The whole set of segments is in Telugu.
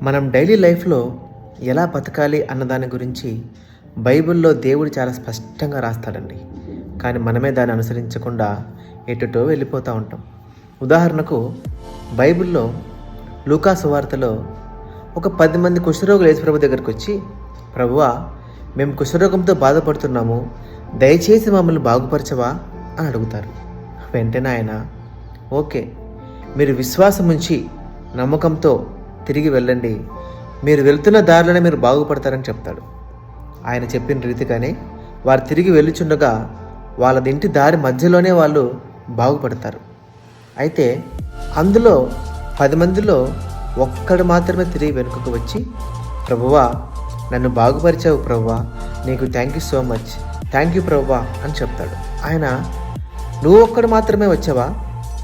మనం డైలీ లైఫ్లో ఎలా బతకాలి అన్నదాని గురించి బైబిల్లో దేవుడు చాలా స్పష్టంగా రాస్తాడండి. కానీ మనమే దాన్ని అనుసరించకుండా ఎటుటో వెళ్ళిపోతూ ఉంటాం. ఉదాహరణకు బైబిల్లో లూకా సువార్తలో ఒక 10 మంది కుష్ఠరోగులు యేసుప్రభు దగ్గరికి వచ్చి, ప్రభువా, మేము కుష్ఠరోగంతో బాధపడుతున్నాము, దయచేసి మమ్మల్ని బాగుపరచవా అని అడుగుతారు. వెంటనే ఆయన, ఓకే, మీరు విశ్వాసం ఉంచి నమ్మకంతో తిరిగి వెళ్ళండి, మీరు వెళ్తున్న దారిలోనే మీరు బాగుపడతారని చెప్తాడు. ఆయన చెప్పిన రీతిగానే వారు తిరిగి వెళ్ళుచుండగా వాళ్ళ ఇంటి దారి మధ్యలోనే వాళ్ళు బాగుపడతారు. అయితే అందులో 10 మందిలో ఒక్కడు మాత్రమే తిరిగి వెనుకకు వచ్చి, ప్రభువా, నన్ను బాగుపరిచావు ప్రభువా, నీకు thank you so much, thank you ప్రభువా అని చెప్తాడు. ఆయన, నువ్వు ఒక్కడు మాత్రమే వచ్చావా,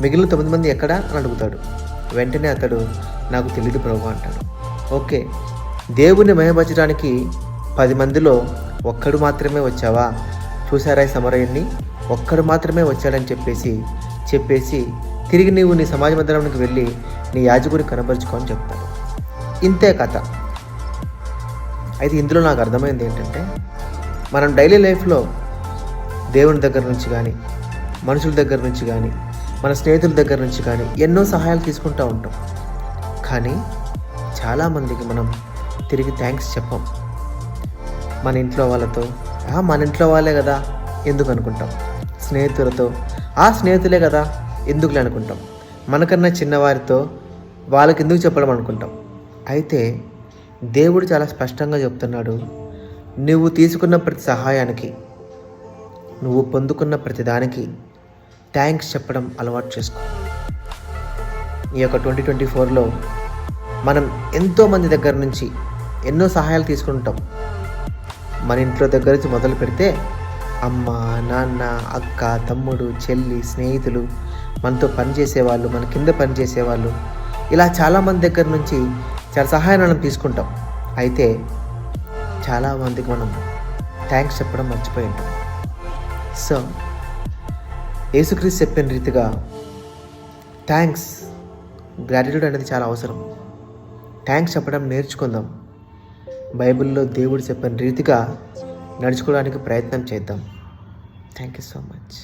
మిగిలిన 9 మంది ఎక్కడా అని అడుగుతాడు. వెంటనే అతడు, నాకు తెలియదు ప్రభువా అంటాడు. ఓకే, దేవుణ్ణి మహిమపరచడానికి 10 మందిలో ఒక్కడు మాత్రమే వచ్చావా, చూసారా ఈ సమరయుణ్ణి, ఒక్కడు మాత్రమే వచ్చాడని చెప్పేసి తిరిగి నీవు నీ సమాజ మందిరానికి వెళ్ళి నీ యాజకుడిని కనపరుచుకో అని చెప్తాడు. ఇంతే కథ. అయితే ఇందులో నాకు అర్థమైంది ఏంటంటే, మనం డైలీ లైఫ్లో దేవుని దగ్గర నుంచి కానీ, మనుషుల దగ్గర నుంచి కానీ, మన స్నేహితుల దగ్గర నుంచి కానీ ఎన్నో సహాయాలు తీసుకుంటూ ఉంటాం. కానీ చాలామందికి మనం తిరిగి థ్యాంక్స్ చెప్పం. మన ఇంట్లో వాళ్ళతో, మన ఇంట్లో వాళ్ళే కదా ఎందుకు అనుకుంటాం, స్నేహితులతో, ఆ స్నేహితులే కదా ఎందుకులే అనుకుంటాం, మనకన్నా చిన్నవారితో వాళ్ళకి ఎందుకు చెప్పడం అనుకుంటాం. అయితే దేవుడు చాలా స్పష్టంగా చెప్తున్నాడు, నువ్వు తీసుకున్న ప్రతి సహాయానికి, నువ్వు పొందుకున్న ప్రతి దానికి థ్యాంక్స్ చెప్పడం అలవాటు చేసుకో. ఈ యొక్క 2024లో మనం ఎంతోమంది దగ్గర నుంచి ఎన్నో సహాయాలు తీసుకుంటాం. మన ఇంట్లో దగ్గర నుంచి మొదలు పెడితే అమ్మ, నాన్న, అక్క, తమ్ముడు, చెల్లి, స్నేహితులు, మనతో పనిచేసేవాళ్ళు, మన కింద పనిచేసేవాళ్ళు, ఇలా చాలామంది దగ్గర నుంచి చాలా సహాయం మనం తీసుకుంటాం. అయితే చాలామందికి మనం థ్యాంక్స్ చెప్పడం మర్చిపోయి ఉంటాం. సో యేసుక్రీస్తు చెప్పిన రీతిగా గ్రాటిట్యూడ్ అనేది చాలా అవసరం. థ్యాంక్స్ చెప్పడం నేర్చుకుందాం. బైబిల్లో దేవుడు చెప్పిన రీతిగా నడుచుకోవడానికి ప్రయత్నం చేద్దాం. Thank you so much.